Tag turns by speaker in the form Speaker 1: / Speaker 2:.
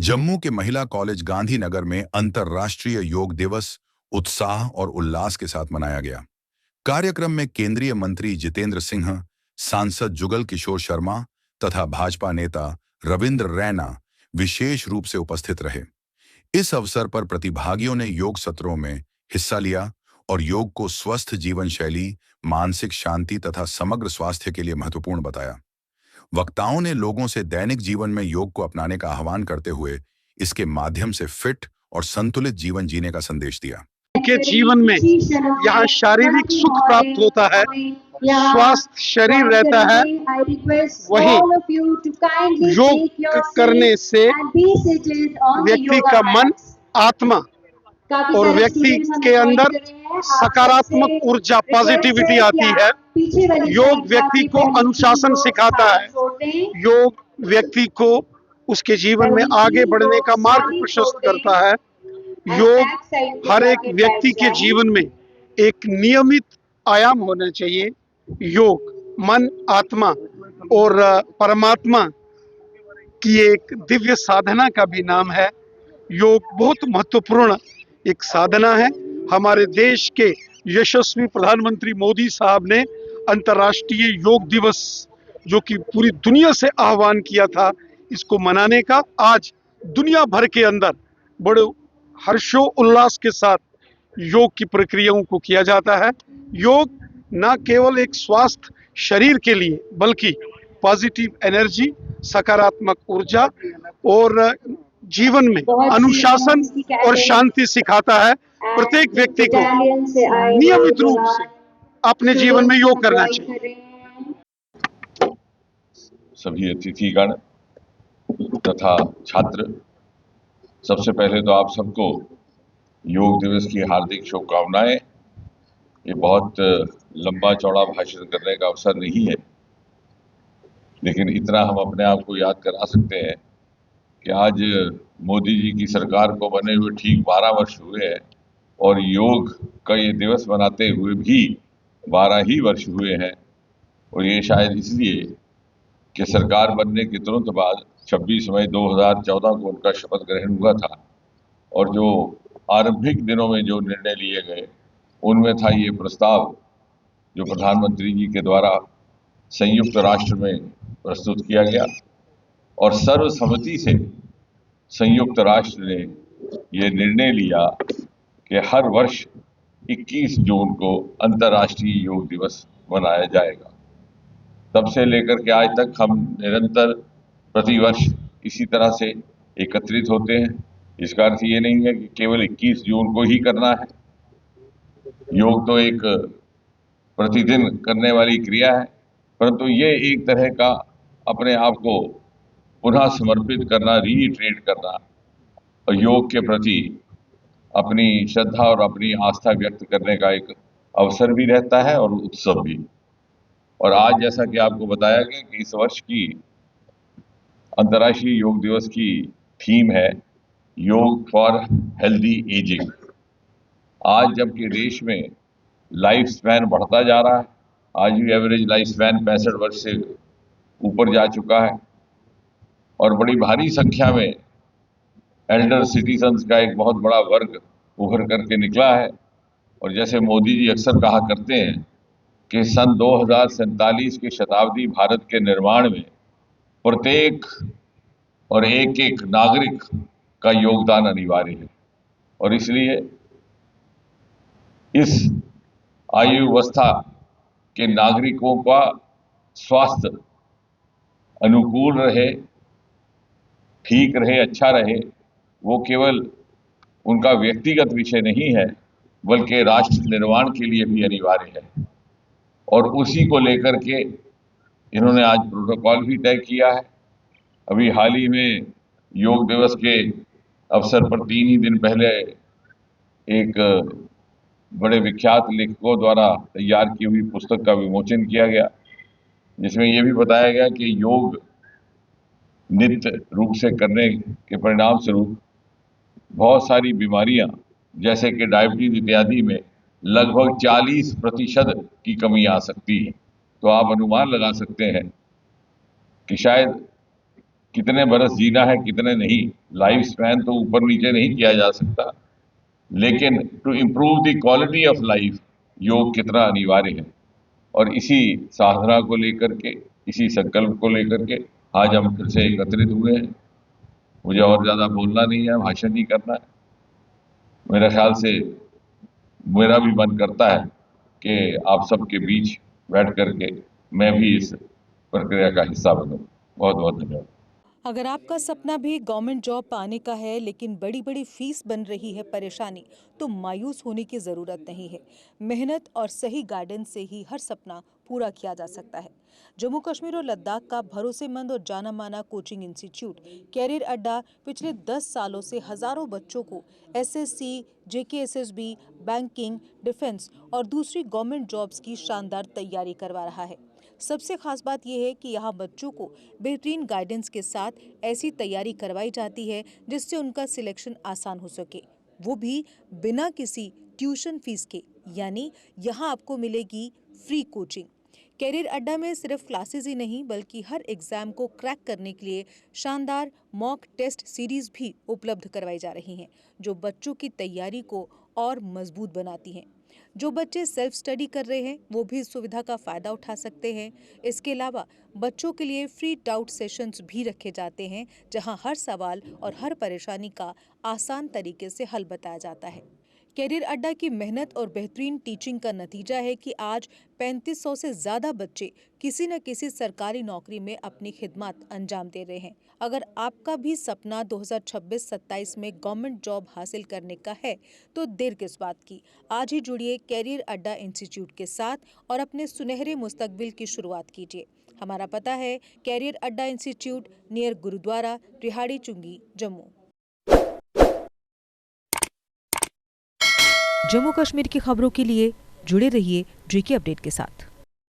Speaker 1: जम्मू के महिला कॉलेज गांधीनगर में अंतर्राष्ट्रीय योग दिवस उत्साह और उल्लास के साथ मनाया गया। कार्यक्रम में केंद्रीय मंत्री जितेंद्र सिंह, सांसद जुगल किशोर शर्मा तथा भाजपा नेता रविंद्र रैना विशेष रूप से उपस्थित रहे। इस अवसर पर प्रतिभागियों ने योग सत्रों में हिस्सा लिया और योग को स्वस्थ जीवन शैली, मानसिक शांति तथा समग्र स्वास्थ्य के लिए महत्वपूर्ण बताया। वक्ताओं ने लोगों से दैनिक जीवन में योग को अपनाने का आह्वान करते हुए इसके माध्यम से फिट और संतुलित जीवन जीने का संदेश दिया।
Speaker 2: के जीवन में यहाँ शारीरिक सुख प्राप्त होता है, स्वस्थ शरीर रहता है। वहीं योग करने से व्यक्ति का मन, आत्मा और व्यक्ति के अंदर सकारात्मक ऊर्जा, पॉजिटिविटी आती है। योग व्यक्ति को अनुशासन सिखाता है। योग व्यक्ति को उसके जीवन में आगे बढ़ने का मार्ग प्रशस्त करता है। योग हर एक व्यक्ति के जीवन में एक नियमित आयाम होना चाहिए। योग मन, आत्मा और परमात्मा की एक दिव्य साधना का भी नाम है। योग बहुत महत्वपूर्ण एक साधना है। हमारे देश के यशस्वी प्रधानमंत्री मोदी साहब ने अंतर्राष्ट्रीय योग दिवस, जो कि पूरी दुनिया से आह्वान किया था, इसको मनाने का आज दुनिया भर के अंदर बड़े हर्षो उल्लास के साथ योग की प्रक्रियाओं को किया जाता है। योग न केवल एक स्वास्थ्य शरीर के लिए बल्कि पॉजिटिव एनर्जी, सकारात्मक ऊर्जा और जीवन में अनुशासन और शांति सिखाता है। प्रत्येक व्यक्ति को नियमित रूप से अपने जीवन में योग करना चाहिए।
Speaker 3: सभी अतिथिगण तथा छात्र, सबसे पहले तो आप सबको योग दिवस की हार्दिक शुभकामनाएं। ये बहुत लंबा चौड़ा भाषण करने का अवसर नहीं है, लेकिन इतना हम अपने आप को याद करा सकते हैं कि आज मोदी जी की सरकार को बने हुए ठीक 12 वर्ष हुए हैं और योग का ये दिवस मनाते हुए भी 12 ही वर्ष हुए हैं। और ये शायद इसलिए कि सरकार बनने के तुरंत बाद 26 मई 2014 को उनका शपथ ग्रहण हुआ था और जो आरंभिक दिनों में जो निर्णय लिए गए उनमें था ये प्रस्ताव जो प्रधानमंत्री जी के द्वारा संयुक्त राष्ट्र में प्रस्तुत किया गया और सर्वसम्मति से संयुक्त राष्ट्र ने ये निर्णय लिया कि हर वर्ष 21 जून को अंतर्राष्ट्रीय योग दिवस मनाया जाएगा। तब से लेकर के आज तक हम निरंतर प्रतिवर्ष इसी तरह से एकत्रित होते हैं। इसका अर्थ ये नहीं है कि केवल 21 जून को ही करना है। योग तो एक प्रतिदिन करने वाली क्रिया है, परंतु ये एक तरह का अपने आप को पुनः समर्पित करना, रीट्रेट करना और योग के प्रति अपनी श्रद्धा और अपनी आस्था व्यक्त करने का एक अवसर भी रहता है और उत्सव भी। और आज जैसा कि आपको बताया गया कि इस वर्ष की अंतर्राष्ट्रीय योग दिवस की थीम है योग फॉर हेल्दी एजिंग। आज जबकि देश में लाइफ स्पैन बढ़ता जा रहा है, आज भी एवरेज लाइफ स्पैन 65 वर्ष से ऊपर जा चुका है और बड़ी भारी संख्या में एल्डर सिटीजन्स का एक बहुत बड़ा वर्ग उभर करके निकला है। और जैसे मोदी जी अक्सर कहा करते हैं कि सन 2047 के शताब्दी भारत के निर्माण में प्रत्येक और एक एक नागरिक का योगदान अनिवार्य है और इसलिए इस आयु अवस्था के नागरिकों का स्वास्थ्य अनुकूल रहे, ठीक रहे, अच्छा रहे, वो केवल उनका व्यक्तिगत विषय नहीं है बल्कि राष्ट्र निर्माण के लिए भी अनिवार्य है। और उसी को लेकर के इन्होंने आज प्रोटोकॉल भी तय किया है। अभी हाल ही में योग दिवस के अवसर पर 3 ही दिन पहले एक बड़े विख्यात लेखकों द्वारा तैयार की हुई पुस्तक का विमोचन किया गया, जिसमें यह भी बताया गया कि योग नित्य रूप से करने के परिणाम स्वरूप बहुत सारी बीमारियां जैसे कि डायबिटीज इत्यादि में लगभग 40% की कमी आ सकती है। तो आप अनुमान लगा सकते हैं कि शायद कितने बरस जीना है कितने नहीं, लाइफ स्पैन तो ऊपर नीचे नहीं किया जा सकता, लेकिन to improve the quality of life योग कितना अनिवार्य है। और इसी साधना को लेकर के, इसी संकल्प को लेकर के आज हम फिर से एकत्रित हुए हैं। मुझे और ज्यादा बोलना नहीं है, भाषण नहीं करना है। मेरे ख्याल से मेरा भी मन करता है कि आप सबके बीच बैठ करके मैं भी इस प्रक्रिया का हिस्सा बनूं। बहुत बहुत धन्यवाद।
Speaker 4: अगर आपका सपना भी गवर्नमेंट जॉब पाने का है लेकिन बड़ी बड़ी फीस बन रही है परेशानी, तो मायूस होने की ज़रूरत नहीं है। मेहनत और सही गाइडेंस से ही हर सपना पूरा किया जा सकता है। जम्मू कश्मीर और लद्दाख का भरोसेमंद और जाना माना कोचिंग इंस्टीट्यूट कैरियर अड्डा पिछले 10 सालों से हजारों बच्चों को एसएससी, जेकेएसएसबी, बैंकिंग, डिफेंस और दूसरी गवर्नमेंट जॉब्स की शानदार तैयारी करवा रहा है। सबसे खास बात यह है कि यहाँ बच्चों को बेहतरीन गाइडेंस के साथ ऐसी तैयारी करवाई जाती है जिससे उनका सिलेक्शन आसान हो सके, वो भी बिना किसी ट्यूशन फीस के। यानी यहाँ आपको मिलेगी फ्री कोचिंग। कैरियर अड्डा में सिर्फ क्लासेस ही नहीं बल्कि हर एग्जाम को क्रैक करने के लिए शानदार मॉक टेस्ट सीरीज भी उपलब्ध करवाई जा रही हैं, जो बच्चों की तैयारी को और मजबूत बनाती हैं। जो बच्चे सेल्फ स्टडी कर रहे हैं वो भी इस सुविधा का फायदा उठा सकते हैं। इसके अलावा बच्चों के लिए फ्री डाउट सेशंस भी रखे जाते हैं, जहां हर सवाल और हर परेशानी का आसान तरीके से हल बताया जाता है। कैरियर अड्डा की मेहनत और बेहतरीन टीचिंग का नतीजा है कि आज 3500 से ज्यादा बच्चे किसी न किसी सरकारी नौकरी में अपनी खिदमत अंजाम दे रहे हैं। अगर आपका भी सपना 2026-27 में गवर्नमेंट जॉब हासिल करने का है तो देर किस बात की। आज ही जुड़िए कैरियर अड्डा इंस्टीट्यूट के साथ और अपने सुनहरे मुस्तकबिल की शुरुआत कीजिए। हमारा पता है कैरियर अड्डा इंस्टीट्यूट, नियर गुरुद्वारा, रिहाड़ी चुंगी, जम्मू। जम्मू कश्मीर की खबरों के लिए जुड़े रहिए जीके अपडेट के साथ।